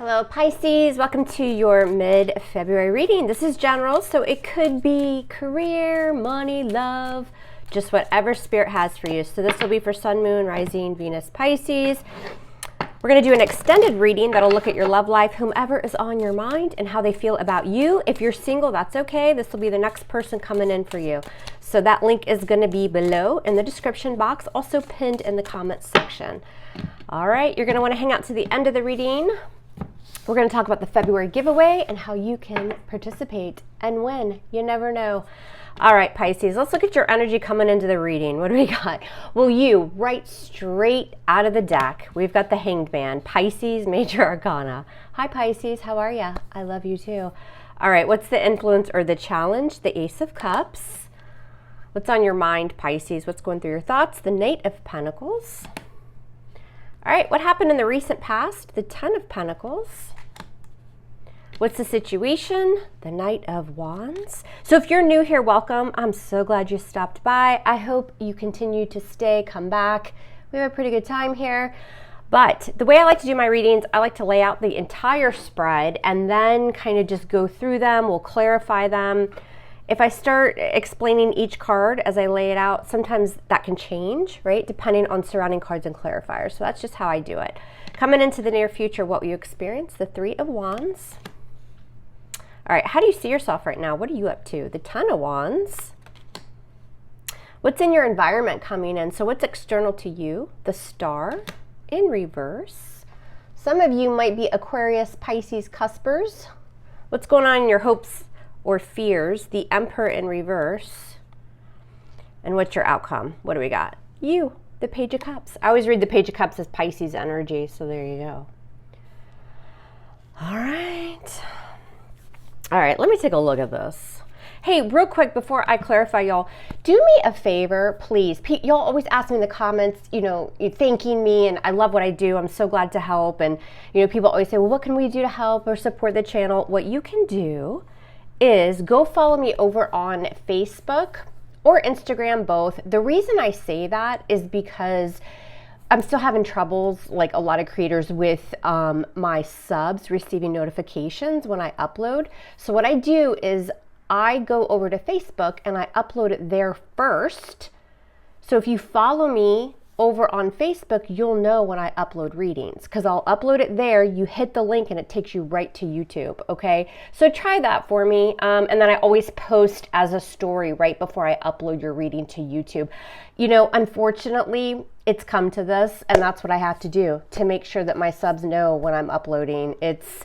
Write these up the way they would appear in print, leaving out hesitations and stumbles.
Hello Pisces, welcome to your mid-February reading. This is general, so it could be career, money, love, just whatever spirit has for you. So this will be for Sun, Moon, Rising, Venus, Pisces. We're going to do an extended reading that'll look at your love life, whomever is on your mind and how they feel about you. If you're single, that's okay. This will be the next person coming in for you. So that link is going to be below in the description box, also pinned in the comments section. All right, you're going to want to hang out to the end of the reading. We're going to talk about the February giveaway and how you can participate and win. You never know. All right, Pisces, let's look at your energy coming into the reading. What do we got? Well, you, right straight out of the deck, we've got the Hanged Man, Pisces, Major Arcana. Hi, Pisces. How are you? I love you too. All right, what's the influence or the challenge? The Ace of Cups. What's on your mind, Pisces? What's going through your thoughts? The Knight of Pentacles. All right, what happened in the recent past? The Ten of Pentacles. What's the situation? The Knight of Wands. So if you're new here, welcome. I'm so glad you stopped by. I hope you continue to stay, come back. We have a pretty good time here. But the way I like to do my readings, I like to lay out the entire spread and then kind of just go through them. We'll clarify them. If I start explaining each card as I lay it out, sometimes that can change, right? Depending on surrounding cards and clarifiers. So that's just how I do it. Coming into the near future, what will you experience? The Three of Wands. All right, how do you see yourself right now? What are you up to? The Ten of Wands. What's in your environment coming in? So what's external to you? The Star in reverse. Some of you might be Aquarius, Pisces, cuspers. What's going on in your hopes or fears? The Emperor in reverse. And what's your outcome? What do we got? You, the Page of Cups. I always read the Page of Cups as Pisces energy, so there you go. All right. All right, let me take a look at this. Hey, real quick before I clarify, y'all, do me a favor, please. Y'all always ask me in the comments, thanking me, and I love what I do. I'm so glad to help. And, people always say, well, what can we do to help or support the channel? What you can do is go follow me over on Facebook or Instagram, both. The reason I say that is because I'm still having troubles, like a lot of creators, with my subs receiving notifications when I upload. So what I do is I go over to Facebook and I upload it there first. So if you follow me over on Facebook, you'll know when I upload readings, because I'll upload it there, you hit the link and it takes you right to YouTube, okay? So try that for me, and then I always post as a story right before I upload your reading to YouTube. Unfortunately, it's come to this, and that's what I have to do to make sure that my subs know when I'm uploading. It's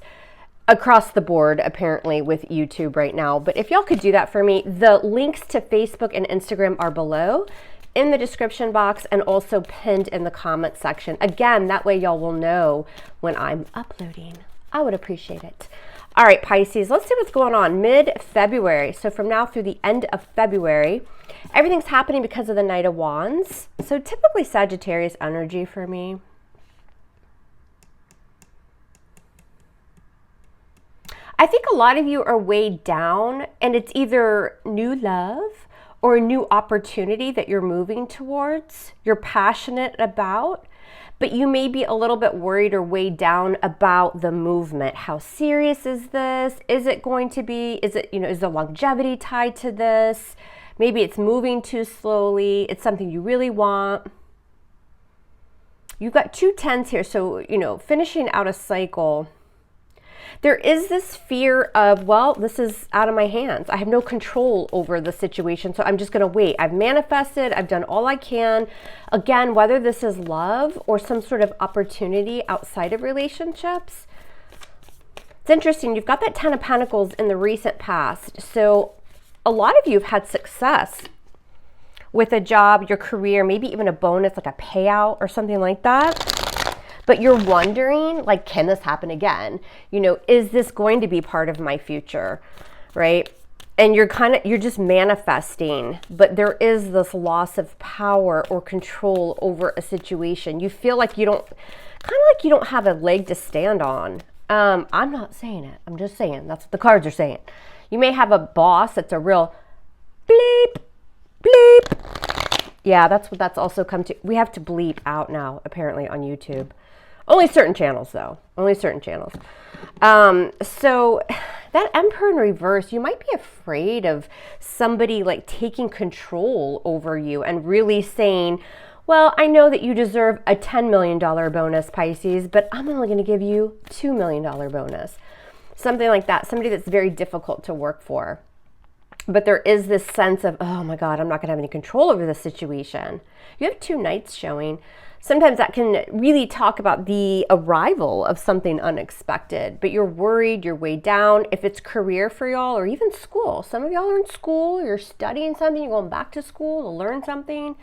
across the board, apparently, with YouTube right now. But if y'all could do that for me, the links to Facebook and Instagram are below in the description box and also pinned in the comment section. Again, that way y'all will know when I'm uploading. I would appreciate it. All right, Pisces, let's see what's going on mid-February. So from now through the end of February, everything's happening because of the Knight of Wands. So typically Sagittarius energy for me. I think a lot of you are weighed down, and it's either new love or a new opportunity that you're moving towards, you're passionate about, but you may be a little bit worried or weighed down about the movement. How serious is this? Is it going to be, is the longevity tied to this? Maybe it's moving too slowly. It's something you really want. You've got 2 tens here, so, finishing out a cycle. There is this fear of, well, this is out of my hands. I have no control over the situation, so I'm just going to wait. I've manifested. I've done all I can. Again, whether this is love or some sort of opportunity outside of relationships. It's interesting. You've got that Ten of Pentacles in the recent past. So a lot of you have had success with a job, your career, maybe even a bonus, like a payout or something like that. But you're wondering, like, can this happen again? Is this going to be part of my future, right? And you're just manifesting, but there is this loss of power or control over a situation. You feel like you don't have a leg to stand on. I'm not saying it. I'm just saying that's what the cards are saying. You may have a boss that's a real bleep, bleep. Yeah, that's what that's also come to. We have to bleep out now, apparently, on YouTube. Only certain channels, though. Only certain channels. So that Emperor in reverse, you might be afraid of somebody like taking control over you and really saying, well, I know that you deserve a $10 million bonus, Pisces, but I'm only going to give you $2 million bonus. Something like that. Somebody that's very difficult to work for. But there is this sense of, oh my God, I'm not going to have any control over this situation. You have 2 knights showing. Sometimes that can really talk about the arrival of something unexpected, but you're worried, you're weighed down. If it's career for y'all or even school, some of y'all are in school, you're studying something, you're going back to school to learn something.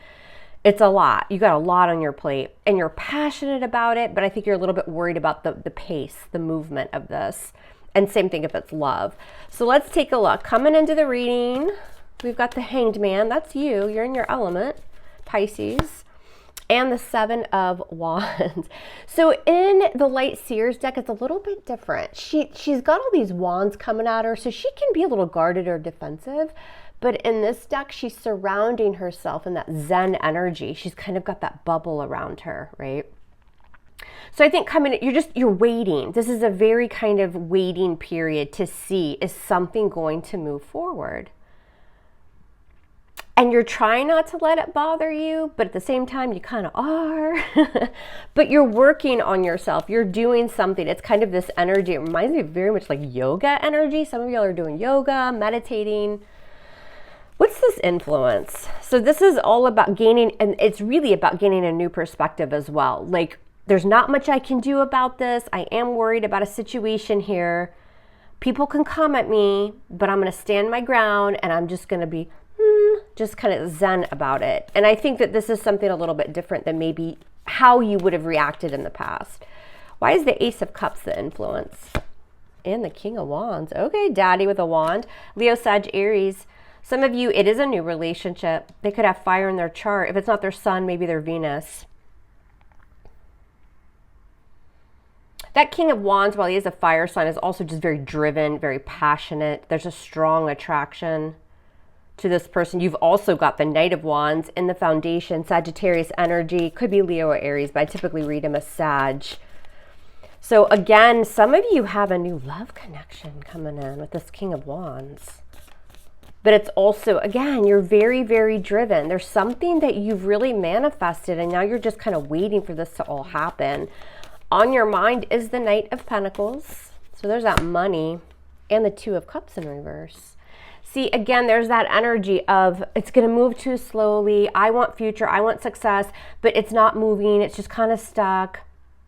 It's a lot. You got a lot on your plate and you're passionate about it, but I think you're a little bit worried about the pace, the movement of this. And same thing if it's love. So let's take a look. Coming into the reading, we've got the Hanged Man. That's you. You're in your element, Pisces. And the 7 of Wands. So in the Light Seers deck, it's a little bit different. She's got all these wands coming at her, so she can be a little guarded or defensive. But in this deck, she's surrounding herself in that Zen energy. She's kind of got that bubble around her, right? So I think you're waiting. This is a very kind of waiting period to see, is something going to move forward? And you're trying not to let it bother you, but at the same time, you kind of are. But you're working on yourself. You're doing something. It's kind of this energy. It reminds me very much like yoga energy. Some of y'all are doing yoga, meditating. What's this influence? So this is all about gaining, and it's really about gaining a new perspective as well. Like, there's not much I can do about this. I am worried about a situation here. People can come at me, but I'm going to stand my ground and I'm just going to be just kind of zen about it. And I think that this is something a little bit different than maybe how you would have reacted in the past. Why is the Ace of Cups the influence? And the King of Wands. Okay, Daddy with a wand. Leo, Sag, Aries. Some of you, it is a new relationship. They could have fire in their chart. If it's not their sun, maybe their Venus. That King of Wands, while he is a fire sign, is also just very driven, very passionate. There's a strong attraction to this person. You've also got the Knight of Wands in the foundation, Sagittarius energy. Could be Leo or Aries, but I typically read him as Sag. So again, some of you have a new love connection coming in with this King of Wands. But it's also, again, you're very, very driven. There's something that you've really manifested, and now you're just kind of waiting for this to all happen. On your mind is the Knight of Pentacles. So there's that money and the 2 of Cups in reverse. See, again, there's that energy of it's going to move too slowly. I want future, I want success, but it's not moving. It's just kind of stuck.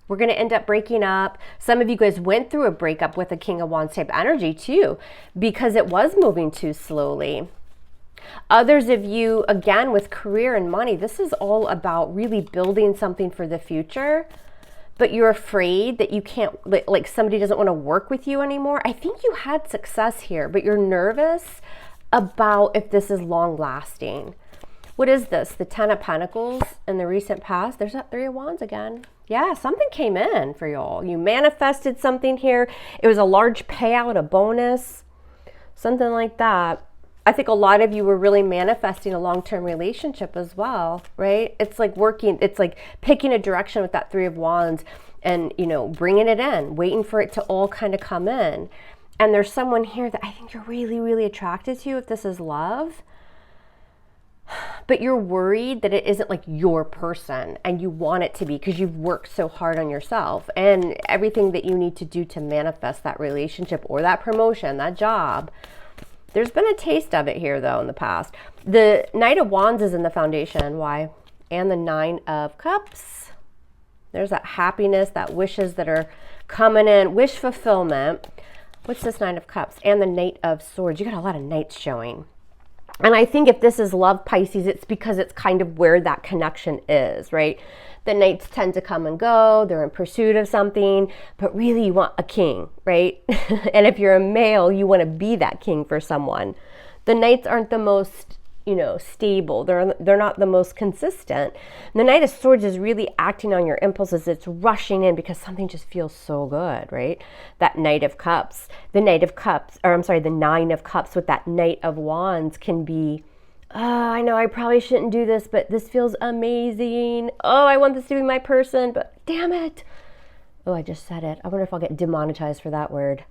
We're going to end up breaking up. Some of you guys went through a breakup with a King of Wands type energy too, because it was moving too slowly. Others of you, again, with career and money, this is all about really building something for the future. But you're afraid that you can't, like somebody doesn't want to work with you anymore. I think you had success here, but you're nervous about if this is long lasting. What is this? The 10 of Pentacles in the recent past. There's that 3 of Wands again. Yeah, something came in for y'all. You manifested something here. It was a large payout, a bonus, something like that. I think a lot of you were really manifesting a long-term relationship as well, right? It's like working, it's like picking a direction with that 3 of Wands and, you know, bringing it in, waiting for it to all kind of come in. And there's someone here that I think you're really, really attracted to if this is love. But you're worried that it isn't like your person and you want it to be because you've worked so hard on yourself and everything that you need to do to manifest that relationship or that promotion, that job. There's been a taste of it here, though, in the past. The Knight of Wands is in the foundation. Why? And the 9 of Cups. There's that happiness, that wishes that are coming in. Wish fulfillment. What's this 9 of Cups? And the Knight of Swords. You got a lot of knights showing. And I think if this is love, Pisces, it's because it's kind of where that connection is, right? The knights tend to come and go. They're in pursuit of something, but really you want a king, right? And if you're a male, you want to be that king for someone. The knights aren't the most, you know, stable. They're not the most consistent. The Knight of Swords is really acting on your impulses. It's rushing in because something just feels so good, right? That Knight of Cups. The Knight of Cups, or I'm sorry, the 9 of Cups with that Knight of Wands can be, oh, I know I probably shouldn't do this, but this feels amazing. Oh, I want this to be my person, but damn it. Oh, I just said it. I wonder if I'll get demonetized for that word.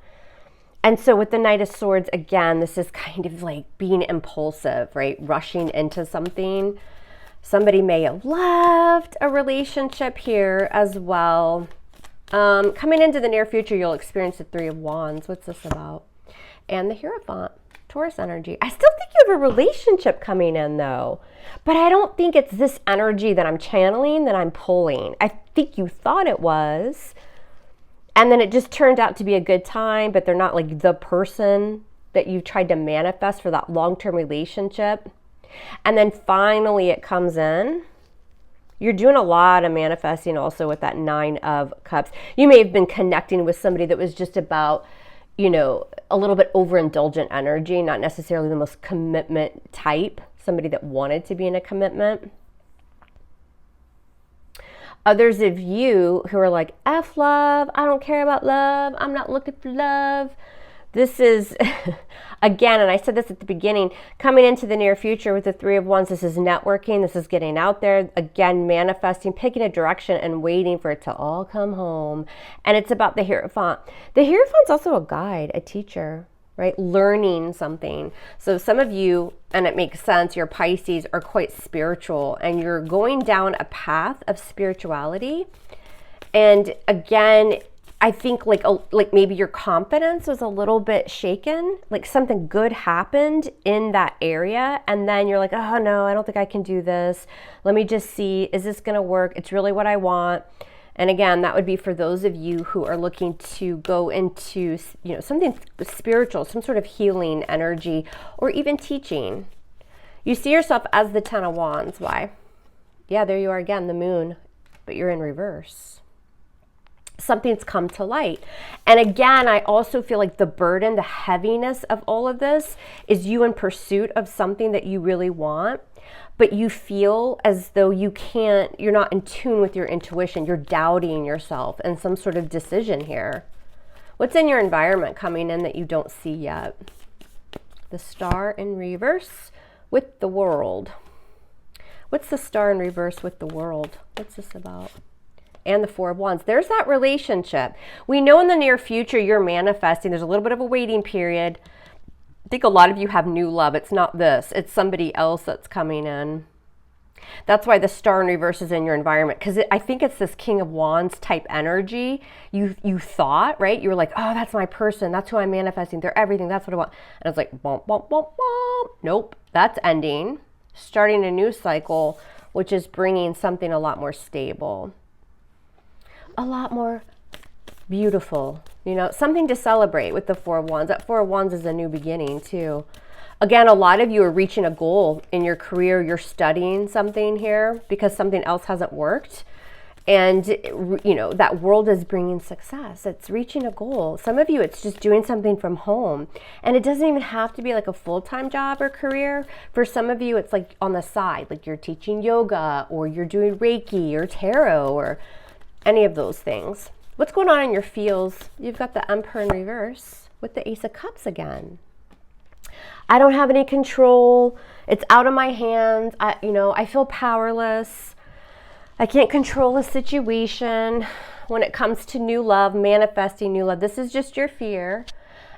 And so with the Knight of Swords, again, this is kind of like being impulsive, right? Rushing into something. Somebody may have left a relationship here as well. Coming into the near future, you'll experience the Three of Wands. What's this about? And the Hierophant, Taurus energy. I still think you have a relationship coming in though, but I don't think it's this energy that I'm channeling, that I'm pulling. I think you thought it was, and then it just turned out to be a good time, but they're not like the person that you tried to manifest for that long-term relationship. And then finally it comes in. You're doing a lot of manifesting also with that Nine of Cups. You may have been connecting with somebody that was just about, you know, a little bit overindulgent energy, not necessarily the most commitment type, somebody that wanted to be in a commitment. Others of you who are like, F love, I don't care about love, I'm not looking for love. This is, again, and I said this at the beginning, coming into the near future with the Three of Wands, this is networking, this is getting out there, again, manifesting, picking a direction and waiting for it to all come home. And it's about the Hierophant. The Hierophant's also a guide, a teacher, right? Learning something. So some of you, and it makes sense, your Pisces are quite spiritual and you're going down a path of spirituality. And again, I think like maybe your confidence was a little bit shaken, like something good happened in that area. And then you're like, oh no, I don't think I can do this. Let me just see, is this going to work? It's really what I want. And again, that would be for those of you who are looking to go into, you know, something spiritual, some sort of healing energy, or even teaching. You see yourself as the Ten of Wands. Why? Yeah, there you are again, the moon, but you're in reverse. Something's come to light. And again, I also feel like the burden, the heaviness of all of this is you in pursuit of something that you really want, but you feel as though you're not in tune with your intuition. You're doubting yourself and some sort of decision here. What's in your environment coming in that you don't see yet? The Star in reverse with the World. What's the Star in reverse with the World? What's this about? And the Four of Wands. There's that relationship. We know in the near future you're manifesting. There's a little bit of a waiting period. I think a lot of you have new love. It's not this. It's somebody else that's coming in. That's why the Star in reverse is in your environment, because I think it's this King of Wands type energy. You thought, right? You were like, oh, that's my person. That's who I'm manifesting. They're everything. That's what I want. And it's like, bump, bump, bump, bump. Nope, that's ending. Starting a new cycle, which is bringing something a lot more stable. A lot more beautiful, you know, something to celebrate with the Four of Wands. That Four of Wands is a new beginning too. Again, a lot of you are reaching a goal in your career. You're studying something here because something else hasn't worked. And, you know, that world is bringing success. It's reaching a goal. Some of you, it's just doing something from home. And it doesn't even have to be like a full-time job or career. For some of you, it's like on the side, like you're teaching yoga or you're doing Reiki or tarot or any of those things. What's going on in your feels? You've got the Emperor in reverse with the Ace of Cups again. I don't have any control. It's out of my hands. I feel powerless. I can't control a situation. When it comes to new love, manifesting new love, this is just your fear.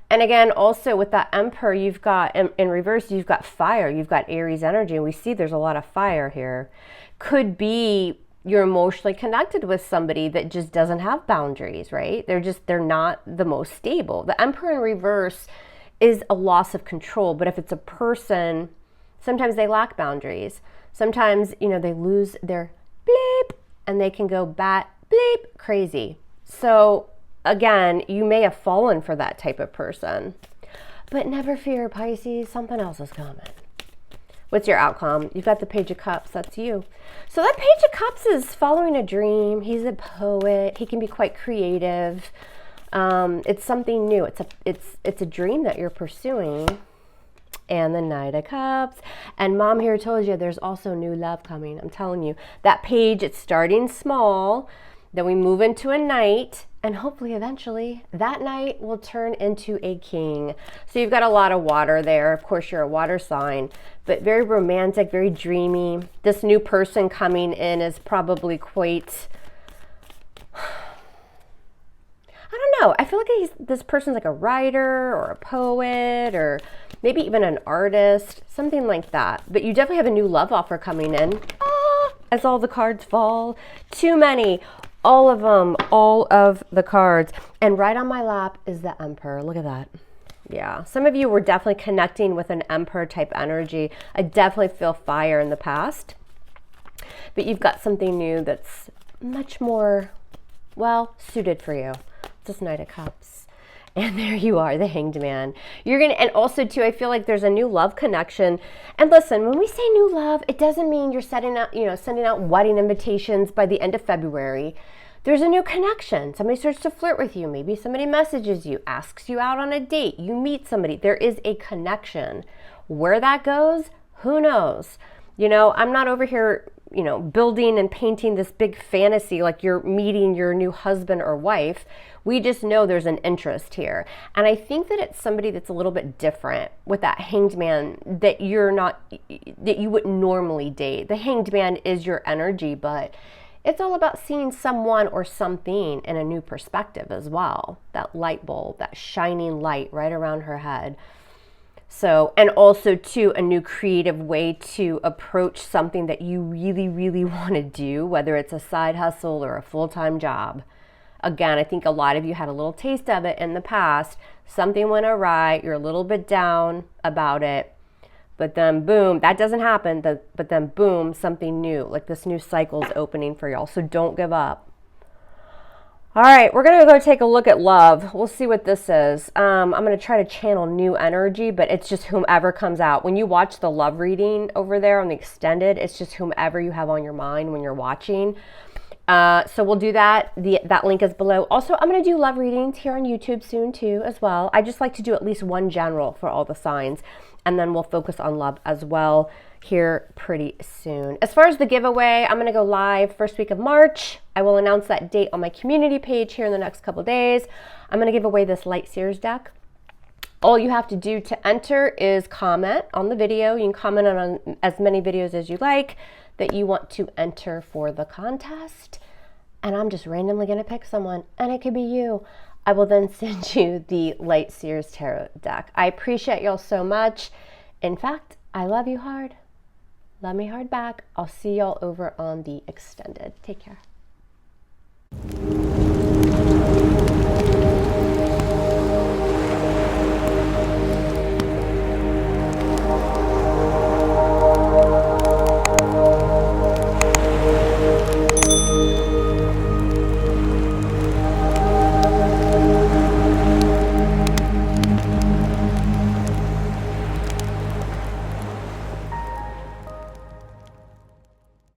And again, also with that Emperor, you've got, in reverse, you've got fire. You've got Aries energy. And we see there's a lot of fire here. Could be you're emotionally connected with somebody that just doesn't have boundaries, right? They're not the most stable. The Emperor in reverse is a loss of control. But if it's a person, sometimes they lack boundaries. Sometimes, you know, they lose their bleep and they can go bat bleep crazy. So again, you may have fallen for that type of person. But never fear, Pisces, something else is coming. What's your outcome? You've got the Page of Cups. That's you. So that Page of Cups is following a dream. He's a poet. He can be quite creative. It's something new. It's a dream that you're pursuing. And the Knight of Cups. And Mom here told you there's also new love coming. I'm telling you. That page, it's starting small. Then we move into a knight. And hopefully eventually that knight will turn into a king. So you've got a lot of water there. Of course, you're a water sign, but very romantic, very dreamy. This new person coming in is probably quite know. I feel like this person's like a writer or a poet or maybe even an artist, something like that. But you definitely have a new love offer coming in. As all the cards fall. Too many. All of them. All of the cards. And right on my lap is the Emperor. Look at that. Yeah. Some of you were definitely connecting with an Emperor type energy. I definitely feel fire in the past. But you've got something new that's much more, well, suited for you. This Knight of Cups. And there you are, the Hanged Man. You're going to, and also too, I feel like there's a new love connection. And listen, when we say new love, it doesn't mean you're sending out wedding invitations by the end of February. There's a new connection. Somebody starts to flirt with you. Maybe somebody messages you, asks you out on a date. You meet somebody. There is a connection. Where that goes, who knows? You know, I'm not over here, building and painting this big fantasy like you're meeting your new husband or wife. We just know there's an interest here. And I think that it's somebody that's a little bit different with that Hanged Man that you wouldn't normally date. The Hanged Man is your energy, but it's all about seeing someone or something in a new perspective as well. That light bulb, that shining light right around her head. So, and also too, a new creative way to approach something that you really, really want to do, whether it's a side hustle or a full-time job. Again, I think a lot of you had a little taste of it in the past. Something went awry, you're a little bit down about it, but then boom, that doesn't happen, but then boom, something new, like this new cycle's opening for y'all, so don't give up. All right, we're going to go take a look at love. We'll see what this is. I'm going to try to channel new energy, but it's just whomever comes out. When you watch the love reading over there on the extended, it's just whomever you have on your mind when you're watching. So we'll do that. That link is below. Also, I'm going to do love readings here on YouTube soon too as well. I just like to do at least one general for all the signs, and then we'll focus on love as well here pretty soon. As far as the giveaway, I'm going to go live first week of March. I will announce that date on my community page here in the next couple of days. I'm going to give away this Light Seers deck. All you have to do to enter is comment on the video. You can comment on as many videos as you like that you want to enter for the contest. And I'm just randomly going to pick someone, and it could be you. I will then send you the Light Seers Tarot deck. I appreciate y'all so much. In fact, I love you hard. Love me hard back. I'll see y'all over on the extended. Take care.